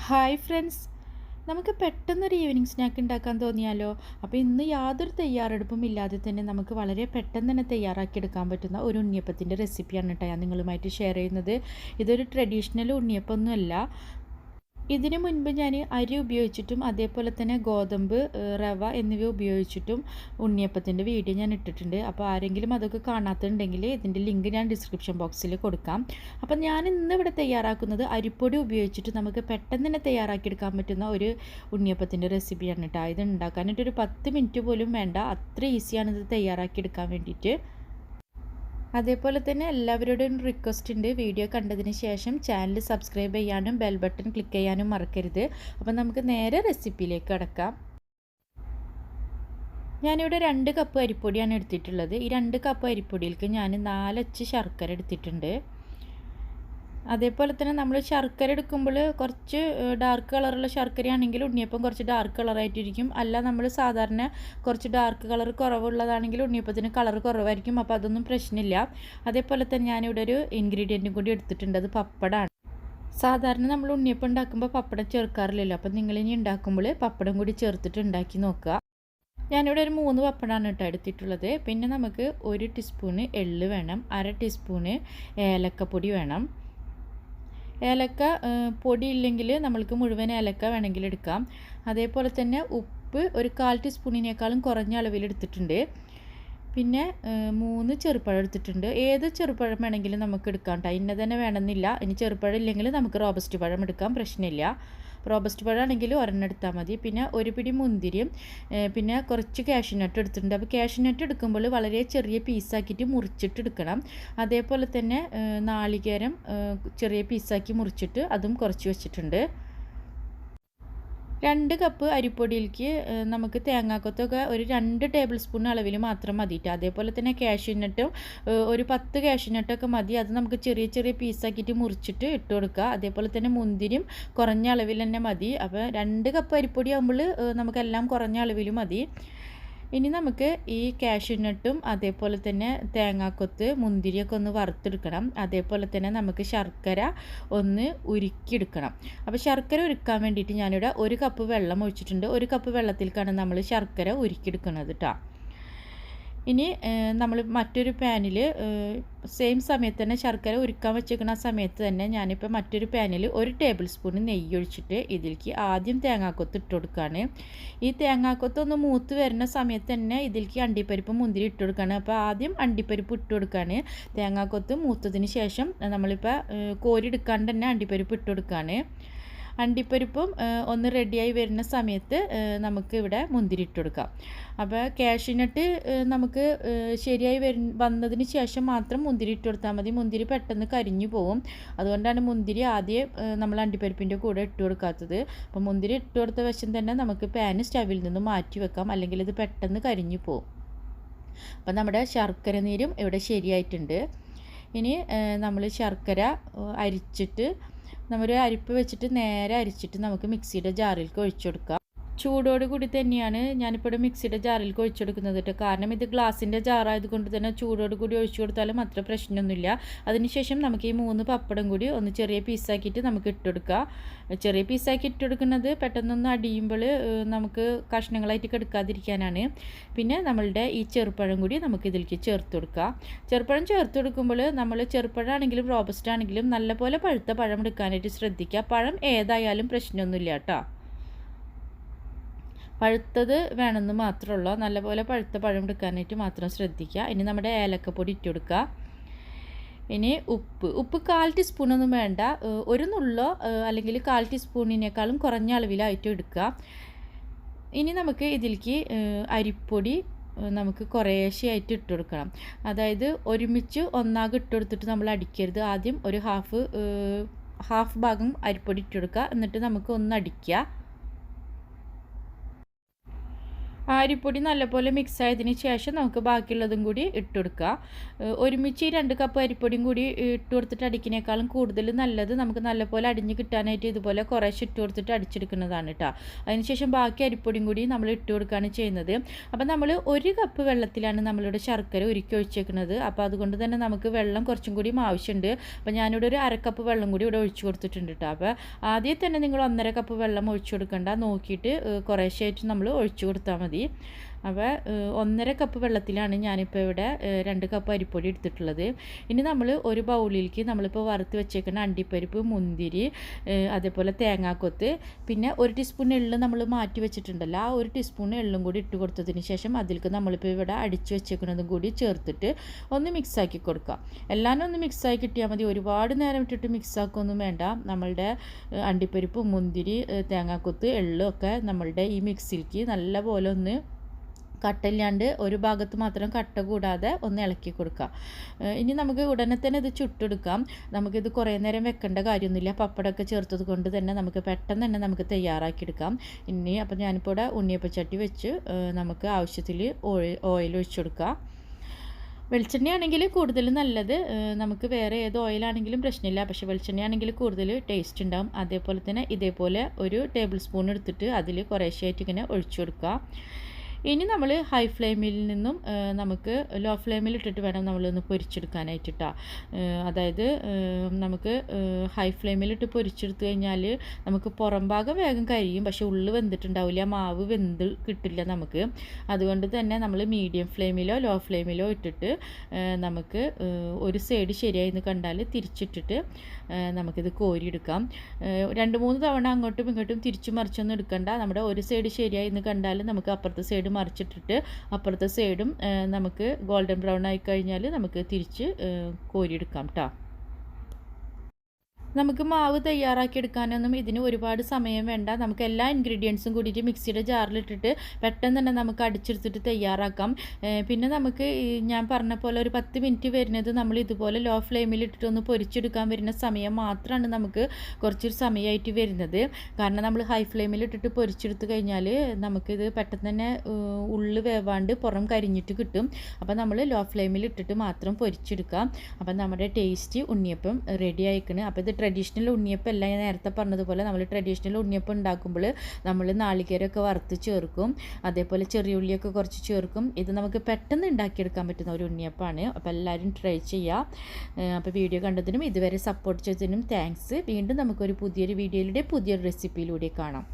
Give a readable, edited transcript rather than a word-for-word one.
Hi friends, നമുക്ക് പെട്ടെന്നൊരു evening snack ഉണ്ടാക്കാൻ തോന്നിയാലോ? അപ്പോൾ ഇന്ന് യാതൊരു തയ്യാറെടുപ്പും ഇല്ലാതെ തന്നെ നമുക്ക് വളരെ പെട്ടെന്ന് തന്നെ തയ്യാറാക്കിയെടുക്കാൻ പറ്റുന്ന ഒരു ഉണ്ണിയപ്പത്തിൻ്റെ റെസിപ്പിയാണ് കേട്ടോ ഞാൻ നിങ്ങളുമായിട്ട് ഷെയർ ചെയ്യുന്നത്. ഇതൊരു ട്രഡീഷണൽ ഉണ്ണിയപ്പമൊന്നുമല്ല. ഇതിന് മുൻപ് ഞാൻ അരി ഉപയോഗിച്ചിട്ടും അതേപോലെ തന്നെ ഗോതമ്പ്, റവ എന്നിവ ഉപയോഗിച്ചിട്ടും ഉണ്ണിയപ്പത്തിൻ്റെ വീഡിയോ ഞാൻ ഇട്ടിട്ടുണ്ട്. അപ്പോൾ ആരെങ്കിലും അതൊക്കെ കാണാത്തുണ്ടെങ്കിൽ ഇതിൻ്റെ ലിങ്ക് ഞാൻ ഡിസ്ക്രിപ്ഷൻ ബോക്സിൽ കൊടുക്കാം. അപ്പം ഞാൻ ഇന്നിവിടെ തയ്യാറാക്കുന്നത് അരിപ്പൊടി ഉപയോഗിച്ചിട്ട് നമുക്ക് പെട്ടെന്ന് തന്നെ തയ്യാറാക്കിയെടുക്കാൻ പറ്റുന്ന ഒരു ഉണ്ണിയപ്പത്തിൻ്റെ റെസിപ്പിയാണ് കേട്ടോ. ഇത് ഉണ്ടാക്കാനായിട്ടൊരു 10 മിനിറ്റ് പോലും വേണ്ട, അത്ര ഈസിയാണ് ഇത് തയ്യാറാക്കിയെടുക്കാൻ വേണ്ടിയിട്ട്. അതേപോലെ തന്നെ എല്ലാവരോടും റിക്വസ്റ്റ് ഉണ്ട്, വീഡിയോ കണ്ടതിന് ശേഷം ചാനൽ സബ്സ്ക്രൈബ് ചെയ്യാനും ബെൽ ബട്ടൺ ക്ലിക്ക് ചെയ്യാനും മറക്കരുത്. അപ്പം നമുക്ക് നേരെ റെസിപ്പിയിലേക്ക് കടക്കാം. ഞാനിവിടെ 2 കപ്പ് അരിപ്പൊടിയാണ് എടുത്തിട്ടുള്ളത്. ഈ 2 കപ്പ് അരിപ്പൊടിയിലേക്ക് ഞാൻ 4 അച്ച് ശർക്കര എടുത്തിട്ടുണ്ട്. അതേപോലെ തന്നെ നമ്മൾ ശർക്കര എടുക്കുമ്പോൾ കുറച്ച് ഡാർക്ക് കളറുള്ള ശർക്കരയാണെങ്കിൽ ഉണ്ണിയപ്പം കുറച്ച് ഡാർക്ക് കളറായിട്ടിരിക്കും. അല്ല നമ്മൾ സാധാരണ കുറച്ച് ഡാർക്ക് കളർ കുറവുള്ളതാണെങ്കിൽ ഉണ്ണിയപ്പത്തിന് കളർ കുറവായിരിക്കും. അപ്പോൾ അതൊന്നും പ്രശ്നമില്ല. അതേപോലെ തന്നെ ഞാനിവിടെ ഒരു ഇൻഗ്രീഡിയൻറ്റും കൂടി എടുത്തിട്ടുണ്ട്, അത് പപ്പടമാണ്. സാധാരണ നമ്മൾ ഉണ്ണിയപ്പം ഉണ്ടാക്കുമ്പോൾ പപ്പടം ചേർക്കാറില്ലല്ലോ. അപ്പം നിങ്ങളിനി ഉണ്ടാക്കുമ്പോൾ പപ്പടം കൂടി ചേർത്തിട്ട് ഉണ്ടാക്കി നോക്കുക. ഞാനിവിടെ ഒരു 3 പപ്പടമാണ് കേട്ടോ എടുത്തിട്ടുള്ളത്. പിന്നെ നമുക്ക് 1 ടീസ്പൂണ് എള്ള് വേണം, 1/2 ടീസ്പൂണ് ഏലക്കപ്പൊടി വേണം. ഏലക്ക പൊടി ഇല്ലെങ്കിൽ നമ്മൾക്ക് മുഴുവൻ ഏലക്ക വേണമെങ്കിൽ എടുക്കാം. അതേപോലെ തന്നെ ഉപ്പ് ഒരു 1/4 ടീസ്പൂണിനേക്കാളും കുറഞ്ഞ അളവിൽ എടുത്തിട്ടുണ്ട്. പിന്നെ 3 ചെറുപഴം എടുത്തിട്ടുണ്ട്. ഏത് ചെറുപഴം വേണമെങ്കിലും നമുക്ക് എടുക്കാം കേട്ടോ, ഇന്ന തന്നെ വേണമെന്നില്ല. ഇനി ചെറുപഴം ഇല്ലെങ്കിൽ നമുക്ക് റോബസ്റ്റ് പഴം എടുക്കാം, പ്രശ്നമില്ല. റോബസ്റ്റ് പഴമാണെങ്കിൽ ഒരെണ്ണം എടുത്താൽ മതി. പിന്നെ ഒരു പിടി മുന്തിരിയും പിന്നെ കുറച്ച് കാഷ്യൂനട്ട് എടുത്തിട്ടുണ്ട്. അപ്പോൾ കാഷ്യൂനട്ട് എടുക്കുമ്പോൾ വളരെ ചെറിയ പീസാക്കിയിട്ട് മുറിച്ചിട്ട് എടുക്കണം. അതേപോലെ തന്നെ നാളികേരം ചെറിയ പീസാക്കി മുറിച്ചിട്ട് അതും കുറച്ച് വെച്ചിട്ടുണ്ട്. 2 കപ്പ് അരിപ്പൊടിയിലേക്ക് നമുക്ക് തേങ്ങാക്കൊത്തൊക്കെ ഒരു 2 ടേബിൾ സ്പൂൺ അളവിൽ മാത്രം മതിയിട്ട്. അതേപോലെ തന്നെ കാഷ്യൂനട്ടും ഒരു 10 കാഷ്യൂനട്ടൊക്കെ മതി. അത് നമുക്ക് ചെറിയ ചെറിയ പീസാക്കിയിട്ട് മുറിച്ചിട്ട് ഇട്ട് കൊടുക്കുക. അതേപോലെ തന്നെ മുന്തിരിയും കുറഞ്ഞ അളവിൽ തന്നെ മതി. അപ്പോൾ 2 കപ്പ് അരിപ്പൊടി ആകുമ്പോൾ നമുക്കെല്ലാം കുറഞ്ഞ അളവിൽ മതി. ഇനി നമുക്ക് ഈ കാഷ്യൂനട്ടും അതേപോലെ തന്നെ തേങ്ങാക്കൊത്ത് മുന്തിരിയൊക്കെ ഒന്ന് വറുത്തെടുക്കണം. അതേപോലെ തന്നെ നമുക്ക് ശർക്കര ഒന്ന് ഉരുക്കിയെടുക്കണം. അപ്പോൾ ശർക്കര ഉരുക്കാൻ വേണ്ടിയിട്ട് ഞാനിവിടെ 1 കപ്പ് വെള്ളം ഒഴിച്ചിട്ടുണ്ട്. 1 കപ്പ് വെള്ളത്തിലേക്കാണ് നമ്മൾ ശർക്കര ഉരുക്കിയെടുക്കുന്നത് കേട്ടോ. ഇനി നമ്മൾ മറ്റൊരു പാനിൽ സെയിം സമയത്ത് തന്നെ ശർക്കര ഉരുക്കാൻ വെച്ചേക്കുന്ന സമയത്ത് തന്നെ ഞാനിപ്പോൾ മറ്റൊരു പാനിൽ 1 ടേബിൾ സ്പൂൺ നെയ്യ് ഒഴിച്ചിട്ട് ഇതിലേക്ക് ആദ്യം തേങ്ങാക്കൊത്ത് ഇട്ട് കൊടുക്കുകയാണ്. ഈ തേങ്ങാക്കൊത്ത് ഒന്ന് മൂത്ത് വരുന്ന സമയത്ത് തന്നെ ഇതിലേക്ക് അണ്ടിപ്പരിപ്പ് മുന്തിരി ഇട്ട് കൊടുക്കുകയാണ്. അപ്പോൾ ആദ്യം അണ്ടിപ്പരിപ്പ് ഇട്ട് കൊടുക്കുകയാണ്. തേങ്ങാക്കൊത്ത് മൂത്തതിന് ശേഷം നമ്മളിപ്പോൾ കോരിയെടുക്കാണ്ട് തന്നെ അണ്ടിപ്പരിപ്പ് ഇട്ട് കൊടുക്കുകയാണ്. അണ്ടിപ്പരിപ്പും ഒന്ന് റെഡിയായി വരുന്ന സമയത്ത് നമുക്ക് ഇവിടെ മുന്തിരി ഇട്ട് കൊടുക്കാം. അപ്പോൾ കാഷ്യൂനട്ട് നമുക്ക് ശരിയായി വന്നതിന് ശേഷം മാത്രം മുന്തിരി ഇട്ട് കൊടുത്താൽ മതി. മുന്തിരി പെട്ടെന്ന് കരിഞ്ഞു പോകും. അതുകൊണ്ടാണ് മുന്തിരി ആദ്യം നമ്മൾ അണ്ടിപ്പരിപ്പിൻ്റെ കൂടെ ഇട്ട് കൊടുക്കാത്തത്. അപ്പോൾ മുന്തിരി ഇട്ട് കൊടുത്ത വശം തന്നെ നമുക്ക് പാൻ സ്റ്റവിൽ നിന്ന് മാറ്റി വെക്കാം, അല്ലെങ്കിൽ ഇത് പെട്ടെന്ന് കരിഞ്ഞു പോകും. അപ്പോൾ നമ്മുടെ ശർക്കര നീരും ഇവിടെ ശരിയായിട്ടുണ്ട്. ഇനി നമ്മൾ ശർക്കര അരിച്ചിട്ട് നമ്മൾ അരിപ്പ് വെച്ചിട്ട് നേരെ അരിച്ചിട്ട് നമുക്ക് മിക്സിയുടെ ജാറിലേക്ക് ഒഴിച്ചു കൊടുക്കാം. ചൂടോട് കൂടി തന്നെയാണ് ഞാനിപ്പോൾ ഇവിടെ മിക്സിയുടെ ജാറിലേക്ക് ഒഴിച്ചു കൊടുക്കുന്നത് കേട്ടോ. കാരണം ഇത് ഗ്ലാസിൻ്റെ ജാറായതുകൊണ്ട് തന്നെ ചൂടോട് കൂടി ഒഴിച്ചു കൊടുത്താലും അത്ര പ്രശ്നമൊന്നുമില്ല. അതിനുശേഷം നമുക്ക് ഈ 3 പപ്പടം കൂടി ഒന്ന് ചെറിയ പീസാക്കിയിട്ട് നമുക്ക് ഇട്ട് കൊടുക്കുക. ചെറിയ പീസാക്കി ഇട്ട് കൊടുക്കുന്നത് പെട്ടെന്നൊന്ന് അടിയുമ്പോൾ നമുക്ക് കഷ്ണങ്ങളായിട്ട് എടുക്കാതിരിക്കാനാണ്. പിന്നെ നമ്മളുടെ ഈ ചെറുപഴം കൂടി നമുക്ക് ഇതിലേക്ക് ചേർത്ത് കൊടുക്കുക. ചെറുപഴം ചേർത്ത് കൊടുക്കുമ്പോൾ നമ്മൾ ചെറുപഴമാണെങ്കിലും റോബസ്റ്റ് ആണെങ്കിലും നല്ലപോലെ പഴുത്ത പഴം എടുക്കാനായിട്ട് ശ്രദ്ധിക്കുക. പഴം ഏതായാലും പ്രശ്നമൊന്നുമില്ല കേട്ടോ, പഴുത്തത് വേണമെന്ന് മാത്രമുള്ളൂ. നല്ലപോലെ പഴുത്ത പഴം എടുക്കാനായിട്ട് മാത്രം ശ്രദ്ധിക്കുക. ഇനി നമ്മുടെ ഏലക്കപ്പൊടി ഇട്ട് കൊടുക്കുക. ഇനി ഉപ്പ് 1/4 ടീസ്പൂണൊന്നും വേണ്ട, ഒരു നുള്ളോ അല്ലെങ്കിൽ 1/4 ടീസ്പൂണിനേക്കാളും കുറഞ്ഞ അളവിലായിട്ട് എടുക്കുക. ഇനി നമുക്ക് ഇതിലേക്ക് അരിപ്പൊടി നമുക്ക് കുറേശ്ശെയായിട്ട് ഇട്ട് കൊടുക്കണം. അതായത് ഒരുമിച്ച് ഒന്നാകെ ഇട്ട് കൊടുത്തിട്ട് നമ്മൾ അടിക്കരുത്. ആദ്യം ഒരു ഹാഫ് ഭാഗം അരിപ്പൊടി ഇട്ട് കൊടുക്കുക, എന്നിട്ട് നമുക്ക് ഒന്ന് അടിക്കുക. അരിപ്പൊടി നല്ലപോലെ മിക്സ് ആയതിന് ശേഷം നമുക്ക് ബാക്കിയുള്ളതും കൂടി ഇട്ട് കൊടുക്കുക. ഒരുമിച്ച് 2 കപ്പ് അരിപ്പൊടിയും കൂടി ഇട്ട് കൊടുത്തിട്ട് അടിക്കുന്നേക്കാളും കൂടുതൽ നല്ലത് നമുക്ക് നല്ലപോലെ അടിഞ്ഞ് കിട്ടാനായിട്ട് ഇതുപോലെ കുറേശ്ശെ ഇട്ട് കൊടുത്തിട്ട് അടിച്ചെടുക്കുന്നതാണ് കേട്ടോ. അതിനുശേഷം ബാക്കി അരിപ്പൊടിയും കൂടി നമ്മൾ ഇട്ട് കൊടുക്കുകയാണ് ചെയ്യുന്നത്. അപ്പോൾ നമ്മൾ 1 കപ്പ് വെള്ളത്തിലാണ് നമ്മളിവിടെ ശർക്കര ഉരുക്കി ഒഴിച്ചേക്കുന്നത്. അപ്പോൾ അതുകൊണ്ട് തന്നെ നമുക്ക് വെള്ളം കുറച്ചും കൂടി ആവശ്യമുണ്ട്. അപ്പോൾ ഞാനിവിടെ ഒരു 1/2 കപ്പ് വെള്ളം കൂടി ഇവിടെ ഒഴിച്ചു കൊടുത്തിട്ടുണ്ട് കേട്ടോ. അപ്പോൾ ആദ്യം തന്നെ നിങ്ങൾ 1.5 കപ്പ് വെള്ളം ഒഴിച്ചു കൊടുക്കണ്ട, നോക്കിയിട്ട് കുറേശ്ശായിട്ട് നമ്മൾ ഒഴിച്ചു കൊടുത്താൽ മതി. അപ്പോൾ 1.5 കപ്പ് വെള്ളത്തിലാണ് ഞാനിപ്പോൾ ഇവിടെ 2 കപ്പ് അരിപ്പൊടി എടുത്തിട്ടുള്ളത്. ഇനി നമ്മൾ ഒരു ബൗളിലേക്ക് നമ്മളിപ്പോൾ വറുത്ത് വെച്ചേക്കുന്ന അണ്ടിപ്പരിപ്പ്, മുന്തിരി, അതേപോലെ തേങ്ങാക്കൊത്ത്, പിന്നെ 1 ടീസ്പൂൺ എള്ള് നമ്മൾ മാറ്റി വെച്ചിട്ടുണ്ടല്ലോ, ആ 1 ടീസ്പൂൺ എള്ളും കൂടി ഇട്ട് കൊടുത്തതിന് ശേഷം അതിലേക്ക് നമ്മളിപ്പോൾ ഇവിടെ അടിച്ച് വെച്ചേക്കുന്നതും കൂടി ചേർത്തിട്ട് ഒന്ന് മിക്സാക്കി കൊടുക്കുക. എല്ലാവരും ഒന്ന് മിക്സാക്കി കിട്ടിയാൽ മതി, ഒരുപാട് നേരം ഇട്ടിട്ട് മിക്സാക്കൊന്നും വേണ്ട. നമ്മളുടെ അണ്ടിപ്പരിപ്പ്, മുന്തിരി, തേങ്ങാക്കൊത്ത്, എള്ളൊക്കെ നമ്മളുടെ ഈ മിക്സിലേക്ക് നല്ലപോലെ ഒന്ന് കട്ടയില്ലാണ്ട് ഒരു ഭാഗത്ത് മാത്രം കട്ട കൂടാതെ ഒന്ന് ഇളക്കി കൊടുക്കുക. ഇനി നമുക്ക് ഉടനെ തന്നെ ഇത് ചുട്ടെടുക്കാം. നമുക്കിത് കുറേ നേരം വെക്കേണ്ട കാര്യമൊന്നുമില്ല, പപ്പടമൊക്കെ ചേർത്തത് കൊണ്ട് തന്നെ നമുക്ക് പെട്ടെന്ന് തന്നെ നമുക്ക് തയ്യാറാക്കിയെടുക്കാം. ഇനി അപ്പോൾ ഞാനിപ്പോൾ ഇവിടെ ഉണ്ണിയപ്പച്ചട്ടി വെച്ച് നമുക്ക് ആവശ്യത്തിൽ ഓയിൽ ഒഴിച്ചു കൊടുക്കുക. വെളിച്ചെണ്ണയാണെങ്കിൽ കൂടുതൽ നല്ലത്, നമുക്ക് വേറെ ഏത് ഓയിലാണെങ്കിലും പ്രശ്നമില്ല, പക്ഷേ വെളിച്ചെണ്ണയാണെങ്കിൽ കൂടുതൽ ടേസ്റ്റ് ഉണ്ടാകും. അതേപോലെ തന്നെ ഇതേപോലെ ഒരു ടേബിൾ സ്പൂൺ എടുത്തിട്ട് അതിൽ കുറേശ്ശായിട്ട് ഇങ്ങനെ ഒഴിച്ചു കൊടുക്കുക. ഇനി നമ്മൾ ഹൈ ഫ്ലെയിമിൽ നിന്നും നമുക്ക് ലോ ഫ്ലെയിമിൽ ഇട്ടിട്ട് വേണം നമ്മളൊന്ന് പൊരിച്ചെടുക്കാനായിട്ട് കേട്ടോ. അതായത് നമുക്ക് ഹൈ ഫ്ലെയിമിലിട്ട് പൊരിച്ചെടുത്ത് കഴിഞ്ഞാൽ നമുക്ക് പുറം ഭാഗം വേഗം കരിയും, പക്ഷേ ഉള്ളിൽ വെന്തിട്ടുണ്ടാവില്ല, മാവ് വെന്ത് കിട്ടില്ല നമുക്ക്. അതുകൊണ്ട് തന്നെ നമ്മൾ മീഡിയം ഫ്ലെയിമിലോ ലോ ഫ്ലെയിമിലോ ഇട്ടിട്ട് നമുക്ക് ഒരു സൈഡ് ശരിയായി എന്ന് കണ്ടാൽ തിരിച്ചിട്ടിട്ട് നമുക്കിത് കോരിയെടുക്കാം. 2-3 തവണ അങ്ങോട്ടും ഇങ്ങോട്ടും തിരിച്ചു മറിച്ചൊന്നും എടുക്കണ്ട. നമ്മുടെ ഒരു സൈഡ് ശരിയായി എന്ന് കണ്ടാൽ നമുക്ക് അപ്പുറത്തെ സൈഡ് മറിച്ചിട്ടിട്ട് അപ്പുറത്തെ സൈഡും നമുക്ക് ഗോൾഡൻ ബ്രൗൺ ആയി കഴിഞ്ഞാൽ നമുക്ക് തിരിച്ച് കോരിയെടുക്കാം കേട്ടോ. നമുക്ക് മാവ് തയ്യാറാക്കിയെടുക്കാനൊന്നും ഇതിന് ഒരുപാട് സമയം വേണ്ട. നമുക്ക് എല്ലാ ഇൻഗ്രീഡിയൻസും കൂടിയിട്ട് മിക്സിയുടെ ജാറിലിട്ടിട്ട് പെട്ടെന്ന് തന്നെ നമുക്ക് അടിച്ചെടുത്തിട്ട് തയ്യാറാക്കാം. പിന്നെ നമുക്ക് ഞാൻ പറഞ്ഞ പോലെ ഒരു 10 മിനിറ്റ് വരുന്നത് നമ്മൾ ഇതുപോലെ ലോ ഫ്ലെയിമിലിട്ടിട്ട് ഒന്ന് പൊരിച്ചെടുക്കാൻ വരുന്ന സമയം മാത്രമാണ് നമുക്ക് കുറച്ചൊരു സമയമായിട്ട് വരുന്നത്. കാരണം നമ്മൾ ഹൈ ഫ്ലെയിമിലിട്ടിട്ട് പൊരിച്ചെടുത്ത് കഴിഞ്ഞാൽ നമുക്കിത് പെട്ടെന്ന് തന്നെ ഉള്ളു വേവാണ്ട് പുറം കരിഞ്ഞിട്ട് കിട്ടും. അപ്പോൾ നമ്മൾ ലോ ഫ്ലെയിമിലിട്ടിട്ട് മാത്രം പൊരിച്ചെടുക്കാം. അപ്പം നമ്മുടെ ടേസ്റ്റി ഉണ്ണിയപ്പം റെഡി ആയിക്കണ്. അപ്പോൾ ഇത് ട്രഡീഷണൽ ഉണ്ണിയപ്പം അല്ല, ഞാൻ നേരത്തെ പറഞ്ഞതുപോലെ നമ്മൾ ട്രഡീഷണൽ ഉണ്ണിയപ്പം ഉണ്ടാക്കുമ്പോൾ നമ്മൾ നാളികേരമൊക്കെ വറുത്ത് ചേർക്കും, അതേപോലെ ചെറിയ ഉള്ളിയൊക്കെ കുറച്ച് ചേർക്കും. ഇത് നമുക്ക് പെട്ടെന്ന് ഉണ്ടാക്കിയെടുക്കാൻ പറ്റുന്ന ഒരു ഉണ്ണിയപ്പമാണ്. അപ്പോൾ എല്ലാവരും ട്രൈ ചെയ്യുക. അപ്പോൾ വീഡിയോ കണ്ടതിനും ഇതുവരെ സപ്പോർട്ട് ചെയ്തതിനും താങ്ക്സ്. വീണ്ടും നമുക്കൊരു പുതിയൊരു വീഡിയോയിലൂടെ പുതിയൊരു റെസിപ്പിയിലൂടെ കാണാം.